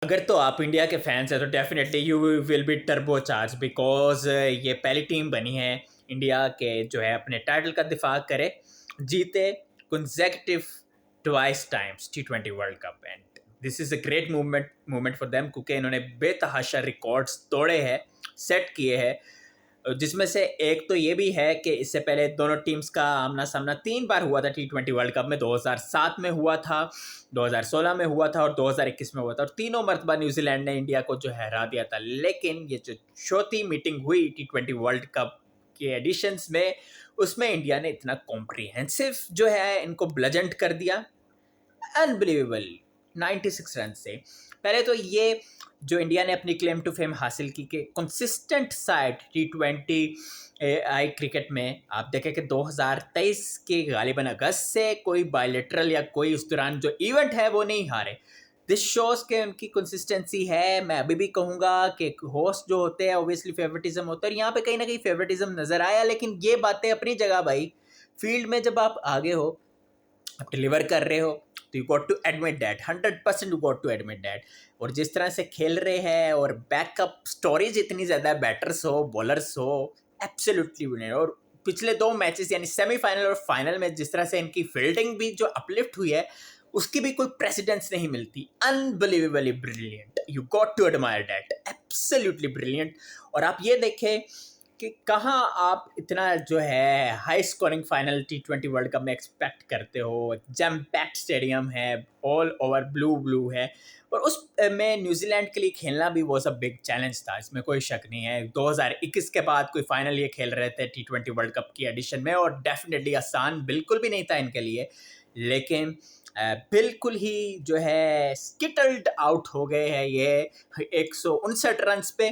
अगर तो आप इंडिया के फैंस हैं तो definitely you will be turbo charge, because ये पहली टीम बनी है इंडिया के जो है अपने टाइटल का दिफा करे, जीते consecutive twice times T20 world cup. And this is a great movement for them, क्योंकि इन्होंने बेतहाशा रिकॉर्ड्स तोड़े हैं, सेट किए हैं, जिसमें से एक तो ये भी है कि इससे पहले दोनों टीम्स का आमना सामना 3 बार हुआ था T20 वर्ल्ड कप में। 2007 में हुआ था, 2016 में हुआ था और 2021 में हुआ था, और तीनों मरतबा न्यूजीलैंड ने इंडिया को जो है हरा दिया था। लेकिन ये जो चौथी मीटिंग हुई T20 वर्ल्ड कप के एडिशंस में, उसमें इंडिया ने इतना कॉम्प्रिहेंसिव जो है इनको ब्लजंट कर दिया, अनबिलीवेबल 96 रन से। पहले तो ये जो इंडिया ने अपनी क्लेम टू फेम हासिल की कि कंसिस्टेंट साइड T20 आई क्रिकेट में, आप देखें कि 2023 के गालिबन अगस्त से कोई बायलेटरल या कोई उस दौरान जो इवेंट है वो नहीं हारे। दिस शोज के उनकी कंसिस्टेंसी है। मैं अभी भी कहूँगा कि होस्ट जो होते हैं ऑब्वियसली फेवरेटिज्म होता है, और यहाँ पे कहीं ना कहीं फेवरेटिज्म नजर आया, लेकिन ये बातें अपनी जगह भाई। फील्ड में जब आप आगे हो, आप डिलीवर कर रहे हो, तो you got to admit that, 100% you got to admit that. और जिस तरह से खेल रहे हैं और बैकअप स्टोरेज इतनी ज़्यादा, बैटर्स हो बॉलर्स हो, एब्सोल्युटली विनर। और पिछले 2 मैचेस यानी सेमीफाइनल और फाइनल में जिस तरह से इनकी फील्डिंग भी जो अपलिफ्ट हुई है, उसकी भी कोई प्रेसिडेंस नहीं मिलती। Unbelievably brilliant, you got to admire that, absolutely brilliant. और आप ये देखें कि कहाँ आप इतना जो है high scoring final T20 world cup में एक्सपेक्ट करते हो। जैम पैक्ड स्टेडियम है, ऑल ओवर ब्लू ब्लू है, और उस में न्यूजीलैंड के लिए खेलना भी वो सब बिग चैलेंज था, इसमें कोई शक नहीं है। 2021 के बाद कोई फाइनल ये खेल रहे थे T20 वर्ल्ड कप की एडिशन में, और डेफिनेटली आसान बिल्कुल भी नहीं था इनके लिए। लेकिन बिल्कुल ही जो है स्किटल्ड आउट हो गए हैं ये 159 रन पे।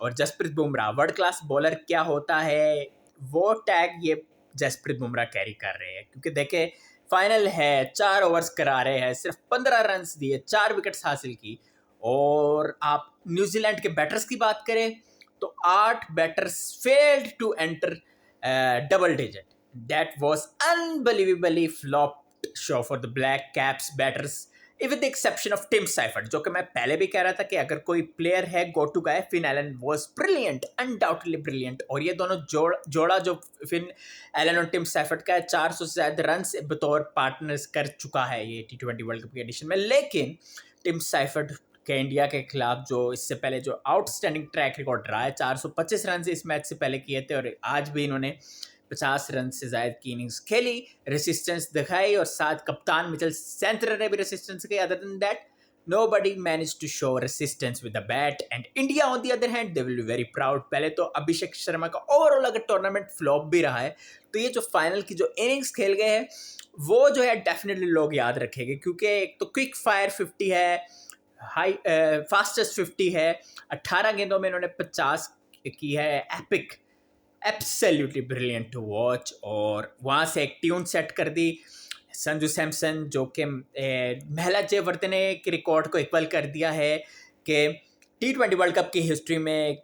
और Jasprit Bumrah world class bowler क्या होता है, वो टैग ये जसप्रीत बुमराह कैरी कर रहे हैं। क्योंकि देखे, फाइनल है, 4 ओवर्स करा रहे हैं, सिर्फ 15 रन दिए, 4 विकेट्स हासिल की। और आप न्यूजीलैंड के बैटर्स की बात करें तो 8 batters failed to enter double digit. That was unbelievably flop show for the Black Caps batters, with the exception of Tim Seifert, जो कि मैं पहले भी कह रहा था कि अगर कोई प्लेयर है go to guy, Finn Allen was brilliant, undoubtedly brilliant. और ये दोनों जोड़ा जो फिन एलन और टिम साइफर्ट का है, 400 से ज्यादा रन बतौर पार्टनर्स कर चुका है ये T20 वर्ल्ड कप की एडिशन में। लेकिन टिम साइफर्ट के इंडिया के खिलाफ जो इससे पहले जो आउटस्टैंडिंग ट्रैक रिकॉर्ड रहा है, 425 रन इस मैच से पहले किए थे, और आज भी इन्होंने 50 रन से ज्यादा की इनिंग्स खेली, रेसिस्टेंस दिखाई, और साथ कप्तान मिचेल सेंटर ने भी रेसिस्टेंस की। Other than that, nobody managed to show resistance with the bat, and India on the other hand they will be very proud। पहले तो अभिषेक शर्मा का ओवरऑल अगर टूर्नामेंट फ्लॉप भी रहा है, तो ये जो फाइनल की जो इनिंग्स खेल गए हैं वो जो है डेफिनेटली लोग याद रखेंगे, क्योंकि एक तो क्विक फायर 50 है, हाई फास्टेस्ट 50 है, 18 गेंदों में इन्होंने 50 की है, epic, absolutely brilliant to watch. और वहाँ से एक ट्यून सेट कर दी संजू सैमसन, जो कि महिला जयवर्धने के रिकॉर्ड को इक्वल कर दिया है कि T20 वर्ल्ड कप की हिस्ट्री में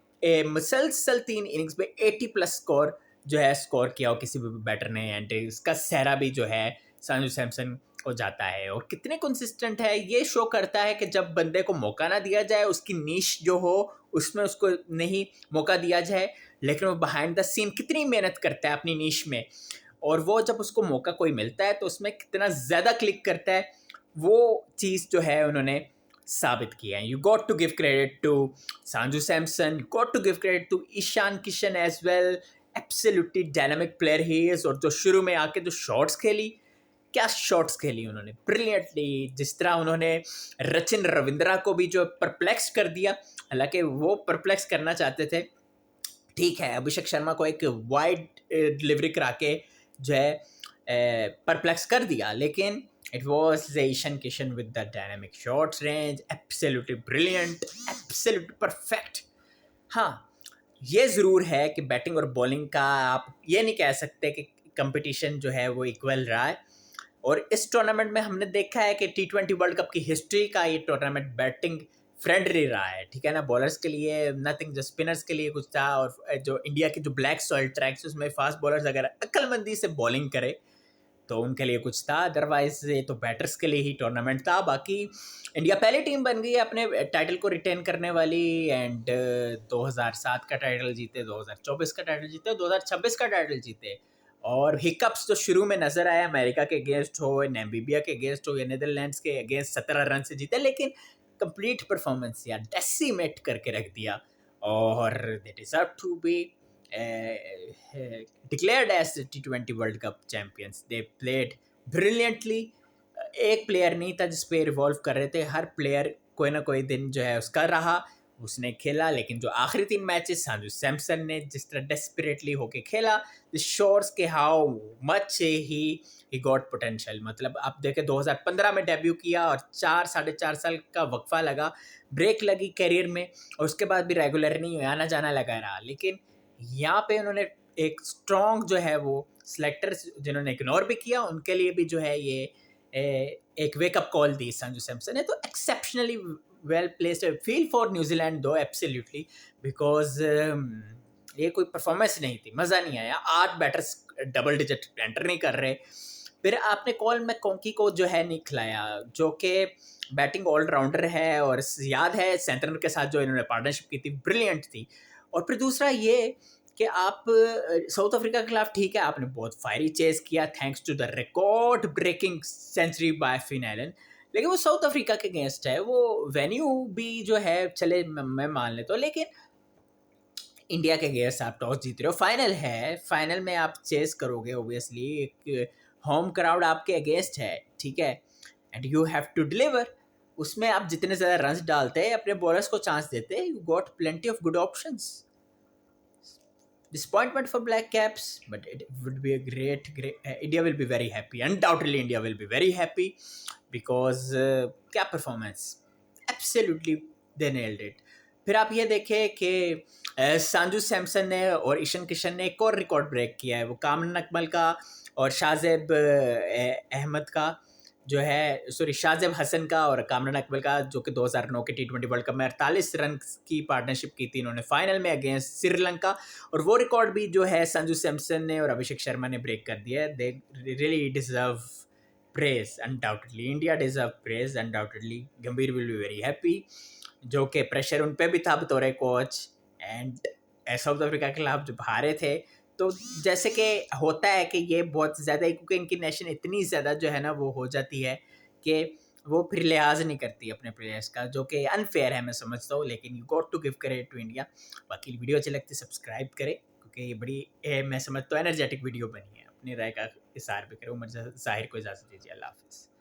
मुसलसल 3 इनिंग्स में 80+ स्कोर जो है स्कोर किया हो किसी भी बैटर ने। एंड इसका सहरा भी जो है संजू सैमसन को जाता है। और कितने कंसिस्टेंट है ये शो करता है कि जब बंदे को मौका ना दिया जाए, उसकी नीश जो हो उसमें उसको नहीं मौका दिया जाए, लेकिन वो बिहाइंड द सीन कितनी मेहनत करता है अपनी नीश में, और वो जब उसको मौका कोई मिलता है तो उसमें कितना ज़्यादा क्लिक करता है, वो चीज़ जो है उन्होंने साबित किया है। You got to give credit to Sanju Samson, you got to give credit to Ishan Kishan as well, absolutely dynamic player he is. और जो शुरू में आके जो शॉट्स खेली, क्या शॉट्स खेली उन्होंने ब्रिलियंटली। जिस तरह उन्होंने रचिन रविंद्रा को भी जो परप्लेक्स कर दिया, हालांकि वो परप्लेक्स करना चाहते थे, ठीक है, अभिषेक शर्मा को एक वाइड डिलीवरी करा के जो है परप्लेक्स कर दिया, लेकिन it was Ishan Kishan with the dynamic shots range, absolutely brilliant, absolutely perfect. हाँ, ये ज़रूर है कि बैटिंग और बॉलिंग का आप ये नहीं कह सकते कि कंपटीशन जो है वो इक्वल रहा है। और इस टूर्नामेंट में हमने देखा है कि T20 वर्ल्ड कप की हिस्ट्री का ये टूर्नामेंट बैटिंग फ्रेंडली रहा है, ठीक है ना। बॉलर्स के लिए नथिंग, जो स्पिनर्स के लिए कुछ था, और जो इंडिया के जो ब्लैक सॉइल ट्रैक्स उसमें फास्ट बॉलर्स अगर अक्लमंदी से बॉलिंग करे तो उनके लिए कुछ था, अदरवाइज ये तो बैटर्स के लिए ही टूर्नामेंट था। बाकी इंडिया पहली टीम बन गई अपने टाइटल को रिटेन करने वाली, एंड 2007 का टाइटल जीते, 2024 का टाइटल जीते, 2026 का टाइटल जीते। और हिकअप्स तो शुरू में नज़र आया, अमेरिका के अगेंस्ट हो, नामीबिया के अगेंस्ट हो या नीदरलैंड्स के अगेंस्ट 17 रन से जीते, लेकिन कंप्लीट परफॉर्मेंस या डेसिमेट करके रख दिया। और they deserve to be declared as T20 world cup champions. They played brilliantly. एक प्लेयर नहीं था जिस पे रिवॉल्व कर रहे थे, हर प्लेयर कोई ना कोई दिन जो है उसका रहा, उसने खेला। लेकिन जो आखिरी 3 मैचेस संजू सैमसन ने जिस तरह डेस्परेटली होके खेला, दिस शोर्स के how much he got potential. मतलब आप देखें 2015 में डेब्यू किया और 4-4.5 साल का वक्फा लगा, ब्रेक लगी करियर में, और उसके बाद भी रेगुलर नहीं आना जाना लगा रहा। लेकिन यहाँ पे उन्होंने एक स्ट्रॉन्ग जो है वो सेलेक्टर्स जिन्होंने इग्नोर भी किया, उनके लिए भी जो है ये एक वेकअप कॉल दी संजू सैमसन ने। तो exceptionally well placed feel for New Zealand दो, एब्सोल्युटली, बिकॉज ये कोई परफॉर्मेंस नहीं थी, मज़ा नहीं आया। 8 बैटर्स डबल डिजिट एंटर नहीं कर रहे। फिर आपने कॉल मैकॉन्की को जो है नहीं खिलाया, जो कि बैटिंग ऑलराउंडर है, और याद है सेंटनर के साथ जो इन्होंने पार्टनरशिप की थी, ब्रिलियंट थी। और फिर दूसरा ये कि आप साउथ अफ्रीका के खिलाफ ठीक है आपने बहुत फायरी चेस किया, thanks to the record breaking century by Finn Allen, लेकिन वो साउथ अफ्रीका के अगेंस्ट है, वो वेन्यू भी जो है चले मैं मान लेता हूँ। लेकिन इंडिया के अगेंस्ट आप टॉस जीत रहे हो, फाइनल है, फाइनल में आप चेस करोगे ऑब्वियसली, एक होम क्राउड आपके अगेंस्ट है, ठीक है, and you have to deliver. उसमें आप जितने ज़्यादा रन्स डालते हैं, अपने बॉलर्स को चांस देते, you got plenty of good options. Disappointment for Black Caps, but it would be a great. India will be very happy. Undoubtedly, India will be very happy because क्या performance, absolutely they nailed it. फिर आप ये देखें कि संजू सैमसन ने और ईशान किशन ने एक और रिकॉर्ड ब्रेक किया है, वो कामरान अकमल का और शाहजेब अहमद का जो है, सॉरी शाहजेब हसन का और कामरान अकमल का, जो कि 2009 के T20 वर्ल्ड कप में 48 रन की पार्टनरशिप की थी इन्होंने फाइनल में अगेंस्ट श्रीलंका। और वो रिकॉर्ड भी जो है संजू सैमसन ने और अभिषेक शर्मा ने ब्रेक कर दिया है। They really deserve praise, undoubtedly India deserve praise, undoubtedly गंभीर विल बी वेरी हैप्पी, जो कि प्रेशर उन पर भी था बतौर कोच, एंड साउथ अफ्रीका के खिलाफ जब हारे थे तो जैसे कि होता है कि ये बहुत ज़्यादा, क्योंकि इनकी नेशन इतनी ज़्यादा जो है ना वो हो जाती है कि वो फिर लिहाज नहीं करती अपने प्लेयर्स का, जो कि अनफेयर है मैं समझता हूँ। लेकिन you got to give credit to India. बाकी वीडियो अच्छी लगती है सब्सक्राइब करें, क्योंकि ये बड़ी मैं समझता हूँ एनर्जेटिक वीडियो बनी है। अपनी राय का इज़हार भी करें। उमर ज़ाहिर को इजाज़त दीजिए। अल्लाह हाफ़िज़।